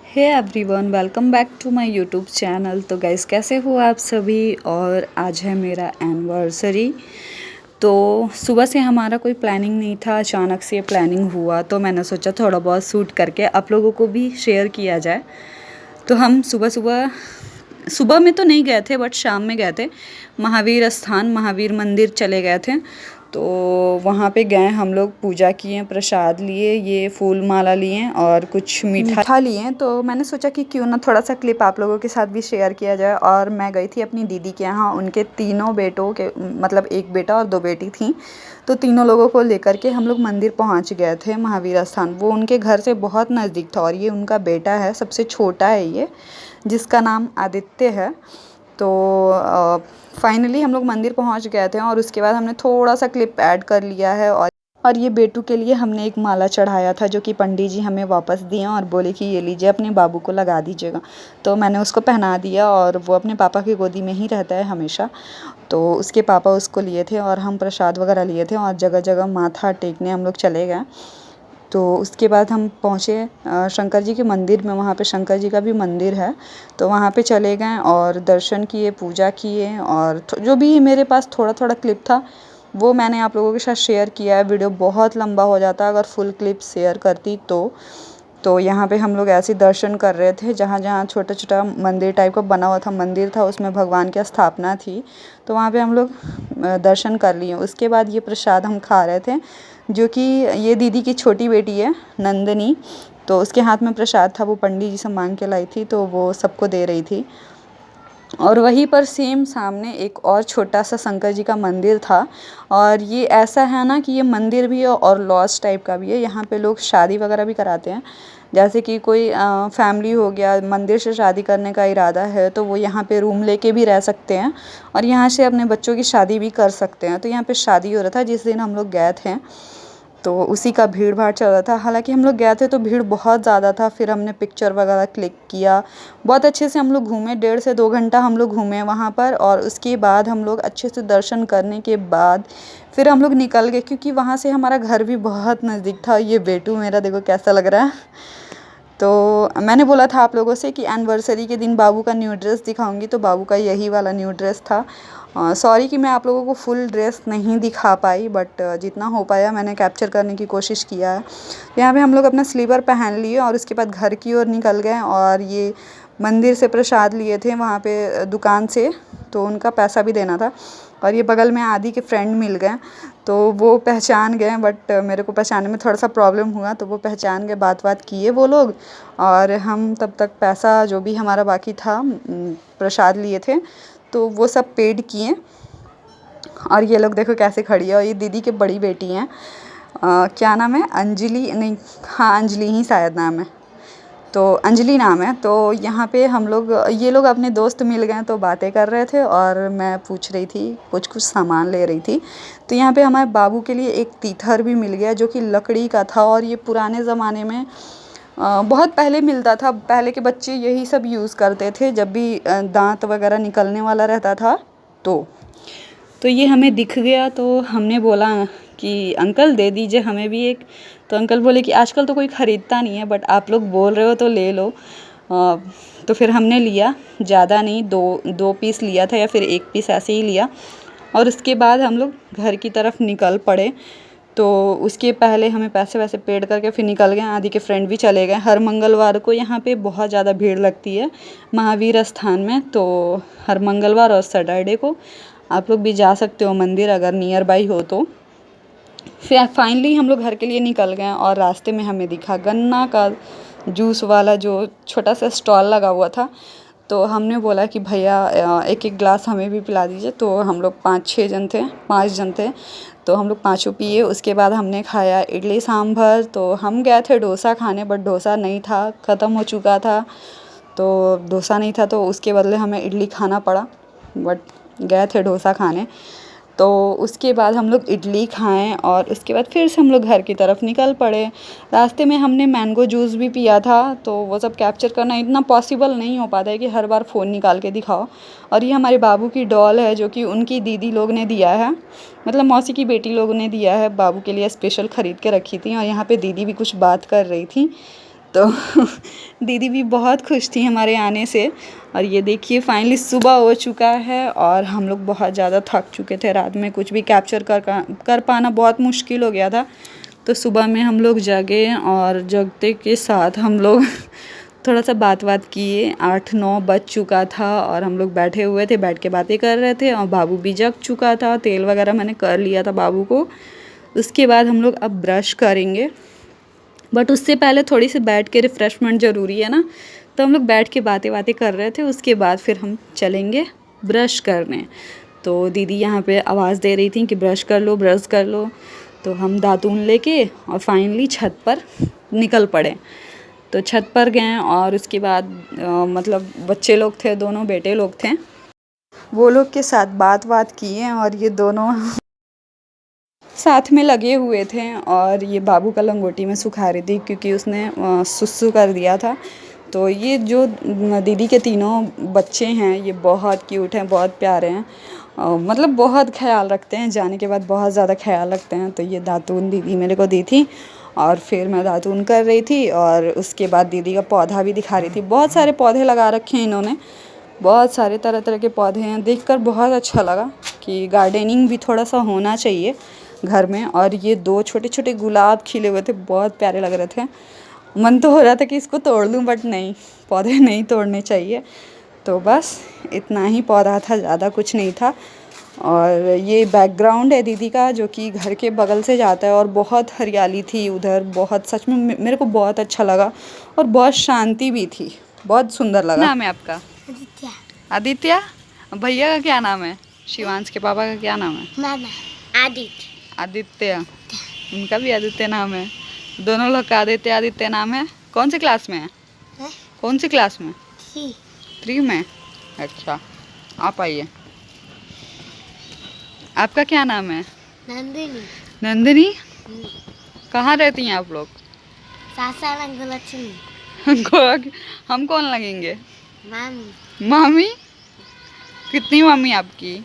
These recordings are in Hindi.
Hey everyone, welcome back to my YouTube channel. तो गाइस, कैसे हो आप सभी। और आज है मेरा एनिवर्सरी। तो सुबह से हमारा कोई प्लानिंग नहीं था, अचानक से प्लानिंग हुआ तो मैंने सोचा थोड़ा बहुत शूट करके आप लोगों को भी शेयर किया जाए। तो हम सुबह सुबह सुबह में तो नहीं गए थे, बट शाम में गए थे महावीर स्थान, महावीर मंदिर चले गए थे। तो वहाँ पे गए हम लोग, पूजा किए, प्रसाद लिए, ये फूल माला लिए और कुछ मीठा लिए। तो मैंने सोचा कि क्यों ना थोड़ा सा क्लिप आप लोगों के साथ भी शेयर किया जाए। और मैं गई थी अपनी दीदी के यहाँ, उनके तीनों बेटों के, मतलब एक बेटा और दो बेटी थी। तो तीनों लोगों को लेकर के हम लोग मंदिर पहुँच गए थे महावीर स्थान। वो उनके घर से बहुत नज़दीक था और ये उनका बेटा है, सबसे छोटा है ये, जिसका नाम आदित्य है। तो फाइनली हम लोग मंदिर पहुंच गए थे और उसके बाद हमने थोड़ा सा क्लिप ऐड कर लिया है। और ये बेटू के लिए हमने एक माला चढ़ाया था जो कि पंडित जी हमें वापस दिए और बोले कि ये लीजिए, अपने बाबू को लगा दीजिएगा। तो मैंने उसको पहना दिया और वो अपने पापा की गोदी में ही रहता है हमेशा। तो उसके पापा उसको लिए थे और हम प्रसाद वगैरह लिए थे और जगह जगह माथा टेकने हम लोग चले गए। तो उसके बाद हम पहुँचे शंकर जी के मंदिर में। वहाँ पे शंकर जी का भी मंदिर है, तो वहाँ पे चले गए और दर्शन किए, पूजा किए। और जो भी मेरे पास थोड़ा थोड़ा क्लिप था वो मैंने आप लोगों के साथ शेयर किया है। वीडियो बहुत लंबा हो जाता अगर फुल क्लिप शेयर करती तो यहाँ पे हम लोग ऐसे दर्शन कर रहे थे, जहाँ जहाँ छोटा छोटा मंदिर टाइप का बना हुआ था, मंदिर था, उसमें भगवान की स्थापना थी। तो वहाँ पे हम लोग दर्शन कर लिए। उसके बाद ये प्रसाद हम खा रहे थे, जो कि ये दीदी की छोटी बेटी है नंदनी, तो उसके हाथ में प्रसाद था, वो पंडित जी से मांग के लाई थी, तो वो सबको दे रही थी। और वहीं पर सेम सामने एक और छोटा सा शंकर जी का मंदिर था। और ये ऐसा है ना कि ये मंदिर भी है और लॉज टाइप का भी है। यहाँ पे लोग शादी वगैरह भी कराते हैं, जैसे कि कोई फैमिली हो गया, मंदिर से शादी करने का इरादा है तो वो यहाँ पे रूम लेके भी रह सकते हैं और यहाँ से अपने बच्चों की शादी भी कर सकते हैं। तो यहाँ पे शादी हो रहा था जिस दिन हम लोग गए थे, तो उसी का भीड़ भाड़ चल रहा था। हालांकि हम लोग गए थे तो भीड़ बहुत ज़्यादा था। फिर हमने पिक्चर वगैरह क्लिक किया, बहुत अच्छे से हम लोग घूमे, 1.5 से 2 घंटा हम लोग घूमे वहाँ पर। और उसके बाद हम लोग अच्छे से दर्शन करने के बाद फिर हम लोग निकल गए, क्योंकि वहाँ से हमारा घर भी बहुत नज़दीक था। ये बेटू मेरा देखो कैसा लग रहा है। तो मैंने बोला था आप लोगों से कि एनिवर्सरी के दिन बाबू का न्यू ड्रेस दिखाऊंगी, तो बाबू का यही वाला न्यू ड्रेस था। सॉरी कि मैं आप लोगों को फुल ड्रेस नहीं दिखा पाई, बट जितना हो पाया मैंने कैप्चर करने की कोशिश किया है। यहाँ पे हम लोग अपना स्लीपर पहन लिए और उसके बाद घर की ओर निकल गए। और ये मंदिर से प्रसाद लिए थे वहाँ पे दुकान से, तो उनका पैसा भी देना था। और ये बगल में आदि के फ्रेंड मिल गए, तो वो पहचान गए, बट मेरे को पहचानने में थोड़ा सा प्रॉब्लम हुआ। तो वो पहचान गए, बात किए वो लोग। और हम तब तक पैसा जो भी हमारा बाकी था, प्रसाद लिए थे, तो वो सब पेड किए। और ये लोग देखो कैसे खड़ी है, और ये दीदी की बड़ी बेटी हैं, क्या नाम है, अंजलि, नहीं, हाँ अंजलि ही शायद नाम है, तो अंजलि नाम है। तो यहाँ पे हम लोग, ये लोग अपने दोस्त मिल गए तो बातें कर रहे थे और मैं पूछ रही थी, कुछ सामान ले रही थी। तो यहाँ पे हमारे बाबू के लिए एक तीथर भी मिल गया जो कि लकड़ी का था। और ये पुराने ज़माने में बहुत पहले मिलता था, पहले के बच्चे यही सब यूज़ करते थे जब भी दांत वगैरह निकलने वाला रहता था। तो ये हमें दिख गया, तो हमने बोला कि अंकल दे दीजिए हमें भी एक। तो अंकल बोले कि आजकल तो कोई ख़रीदता नहीं है, बट आप लोग बोल रहे हो तो ले लो। तो फिर हमने लिया, ज़्यादा नहीं, दो पीस लिया था या फिर एक पीस ऐसे ही लिया। और उसके बाद हम लोग घर की तरफ निकल पड़े। तो उसके पहले हमें पैसे वैसे पेड करके फिर निकल गए। आदि के फ्रेंड भी चले गए। हर मंगलवार को यहाँ पे बहुत ज़्यादा भीड़ लगती है महावीर स्थान में, तो हर मंगलवार और सैटरडे को आप लोग भी जा सकते हो मंदिर, अगर नियर बाई हो तो। फिर फाइनली हम लोग घर के लिए निकल गए और रास्ते में हमें दिखा गन्ना का जूस वाला जो छोटा सा स्टॉल लगा हुआ था। तो हमने बोला कि भैया एक एक ग्लास हमें भी पिला दीजिए। तो हम लोग 5 जन थे, तो हम लोग पाँचों पिए। उसके बाद हमने खाया इडली सांभर। तो हम गए थे डोसा खाने, बट डोसा नहीं था, ख़त्म हो चुका था। तो डोसा नहीं था तो उसके बदले हमें इडली खाना पड़ा, बट गए थे डोसा खाने। तो उसके बाद हम लोग इडली खाएं और उसके बाद फिर से हम लोग घर की तरफ निकल पड़े। रास्ते में हमने मैंगो जूस भी पिया था, तो वो सब कैप्चर करना इतना पॉसिबल नहीं हो पाता है कि हर बार फ़ोन निकाल के दिखाओ। और ये हमारे बाबू की डॉल है जो कि उनकी दीदी लोग ने दिया है, मतलब मौसी की बेटी लोग ने दिया है, बाबू के लिए स्पेशल ख़रीद के रखी थी। और यहाँ पे दीदी भी कुछ बात कर रही थी। तो दीदी भी बहुत खुश थी हमारे आने से। और ये देखिए फाइनली सुबह हो चुका है और हम लोग बहुत ज़्यादा थक चुके थे, रात में कुछ भी कैप्चर कर पाना बहुत मुश्किल हो गया था। तो सुबह में हम लोग जगे और जगते के साथ हम लोग थोड़ा सा बात किए। 8-9 बज चुका था और हम लोग बैठे हुए थे, बैठ के बातें कर रहे थे और बाबू भी जग चुका था। तेल वगैरह मैंने कर लिया था बाबू को। उसके बाद हम लोग अब ब्रश करेंगे, बट उससे पहले थोड़ी सी बैठ के रिफ़्रेशमेंट ज़रूरी है ना। तो हम लोग बैठ के बातें कर रहे थे। उसके बाद फिर हम चलेंगे ब्रश करने। तो दीदी यहाँ पे आवाज़ दे रही थी कि ब्रश कर लो, ब्रश कर लो। तो हम दातून लेके और फाइनली छत पर निकल पड़े। तो छत पर गए और उसके बाद मतलब बच्चे लोग थे, दोनों बेटे लोग थे, वो लोग के साथ बात किए और ये दोनों साथ में लगे हुए थे। और ये बाबू का लंगोटी में सुखा रही थी क्योंकि उसने सुसु कर दिया था। तो ये जो दीदी के तीनों बच्चे हैं ये बहुत क्यूट हैं, बहुत प्यारे हैं, मतलब बहुत ख्याल रखते हैं, जाने के बाद बहुत ज़्यादा ख्याल रखते हैं। तो ये दातून दीदी मेरे को दी थी और फिर मैं दातून कर रही थी और उसके बाद दीदी का पौधा भी दिखा रही थी। बहुत सारे पौधे लगा रखे हैं इन्होंने, बहुत सारे तरह तरह के पौधे हैं। देखकर बहुत अच्छा लगा कि गार्डनिंग भी थोड़ा सा होना चाहिए घर में। और ये 2 छोटे छोटे गुलाब खिले हुए थे, बहुत प्यारे लग रहे थे। मन तो हो रहा था कि इसको तोड़ लूँ, बट नहीं, पौधे नहीं तोड़ने चाहिए। तो बस इतना ही पौधा था, ज़्यादा कुछ नहीं था। और ये बैकग्राउंड है दीदी का जो कि घर के बगल से जाता है और बहुत हरियाली थी उधर, बहुत सच में मेरे को बहुत अच्छा लगा और बहुत शांति भी थी, बहुत सुंदर लगा। नाम है आपका? आदित्य। आदित्य? भैया का क्या नाम है? शिवांश के पापा का क्या नाम है? आदित्य। आदित्य, उनका भी आदित्य नाम है। दोनों लोग का आदित्य आदित्य नाम है। कौन सी क्लास में है? कौन सी क्लास में? 3 में। अच्छा, आप आइए। आपका क्या नाम है? नंदिनी। नंदिनी? कहाँ रहती हैं आप लोग? हम कौन लगेंगे? मामी। मामी? कितनी मामी आपकी?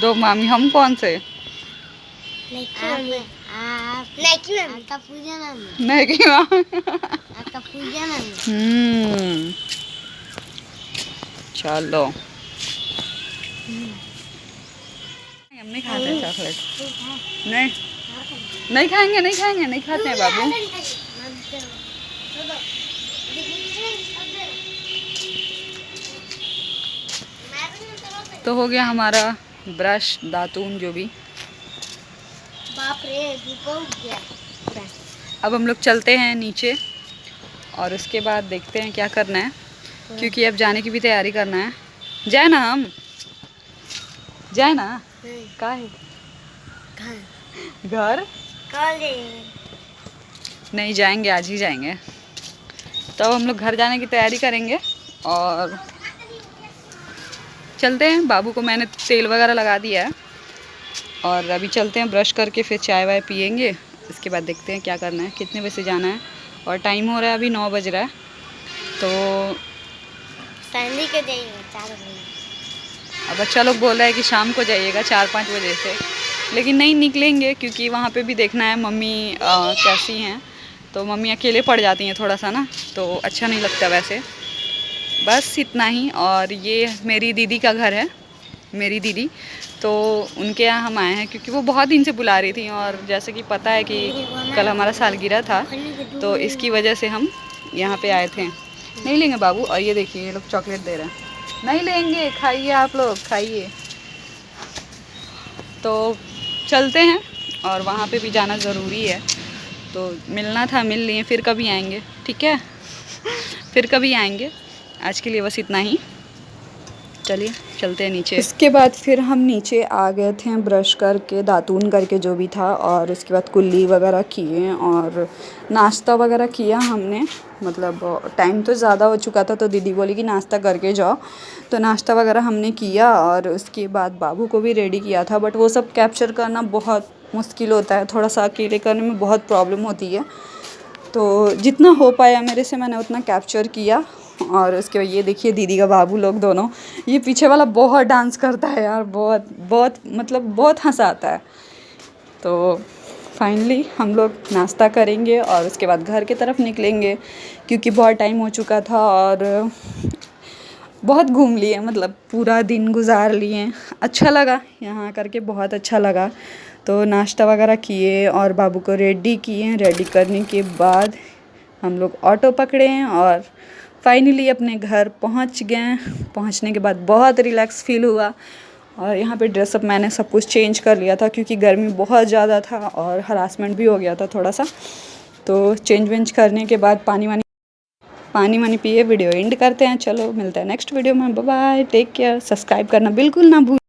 2 मामी। हम कौन से? चलो, हम नहीं खाते चॉकलेट। नहीं, नहीं खाएंगे, नहीं खाएंगे, नहीं खाते हैं बाबू। तो हो गया हमारा ब्रश, दातून, जो भी। बाप रे, गया। अब हम लोग चलते हैं नीचे और उसके बाद देखते हैं क्या करना है, क्योंकि अब जाने की भी तैयारी करना है। जाए ना हम? जाए ना? का है? घर नहीं जाएंगे, आज ही जाएंगे। तो अब हम लोग घर जाने की तैयारी करेंगे और चलते हैं। बाबू को मैंने तेल वगैरह लगा दिया है और अभी चलते हैं, ब्रश करके फिर चाय वाय पियेंगे। इसके बाद देखते हैं क्या करना है, कितने बजे जाना है। और टाइम हो रहा है अभी 9 बज रहा है। तो फैमिली के जाइएगा 4 बजे। अब बच्चा लोग बोल रहा है कि शाम को जाइएगा 4-5 बजे से, लेकिन नहीं निकलेंगे क्योंकि वहाँ पे भी देखना है मम्मी कैसी हैं। तो मम्मी अकेले पड़ जाती हैं थोड़ा सा ना, तो अच्छा नहीं लगता वैसे। बस इतना ही। और ये मेरी दीदी का घर है, मेरी दीदी, तो उनके यहाँ हम आए हैं क्योंकि वो बहुत दिन से बुला रही थी। और जैसे कि पता है कि कल हमारा सालगिरह था, तो इसकी वजह से हम यहाँ पे आए थे। नहीं लेंगे बाबू? और ये देखिए ये लोग चॉकलेट दे रहे हैं। नहीं लेंगे, खाइए आप लोग, खाइए। तो चलते हैं और वहाँ पे भी जाना ज़रूरी है। तो मिलना था, मिल लिए, फिर कभी आएंगे, ठीक है? फिर कभी आएंगे। आज के लिए बस इतना ही। चलिए चलते हैं नीचे। इसके बाद फिर हम नीचे आ गए थे ब्रश करके, दातून करके जो भी था, और उसके बाद कुल्ली वगैरह किए और नाश्ता वगैरह किया हमने। मतलब टाइम तो ज़्यादा हो चुका था, तो दीदी बोली कि नाश्ता करके जाओ। तो नाश्ता वगैरह हमने किया और उसके बाद बाबू को भी रेडी किया था। बट वो सब कैप्चर करना बहुत मुश्किल होता है, थोड़ा सा अकेले करने में बहुत प्रॉब्लम होती है। तो जितना हो पाया मेरे से मैंने उतना कैप्चर किया। और उसके बाद ये देखिए दीदी का बाबू लोग दोनों, ये पीछे वाला बहुत डांस करता है यार, बहुत बहुत मतलब बहुत हंसा आता है। तो फाइनली हम लोग नाश्ता करेंगे और उसके बाद घर की तरफ निकलेंगे, क्योंकि बहुत टाइम हो चुका था और बहुत घूम लिए, मतलब पूरा दिन गुजार लिए। अच्छा लगा यहाँ करके, बहुत अच्छा लगा। तो नाश्ता वगैरह किए और बाबू को रेडी किए। रेडी करने के बाद हम लोग ऑटो पकड़े हैं और फाइनली अपने घर पहुँच गए। पहुँचने के बाद बहुत रिलैक्स फील हुआ। और यहाँ पे ड्रेसअप मैंने सब कुछ चेंज कर लिया था, क्योंकि गर्मी बहुत ज़्यादा था और हरासमेंट भी हो गया था थोड़ा सा। तो चेंज वेंज करने के बाद पानी वानी पिए वीडियो एंड करते हैं। चलो मिलते हैं नेक्स्ट वीडियो में। Bye bye, take care. Subscribe करना बिल्कुल ना भूल।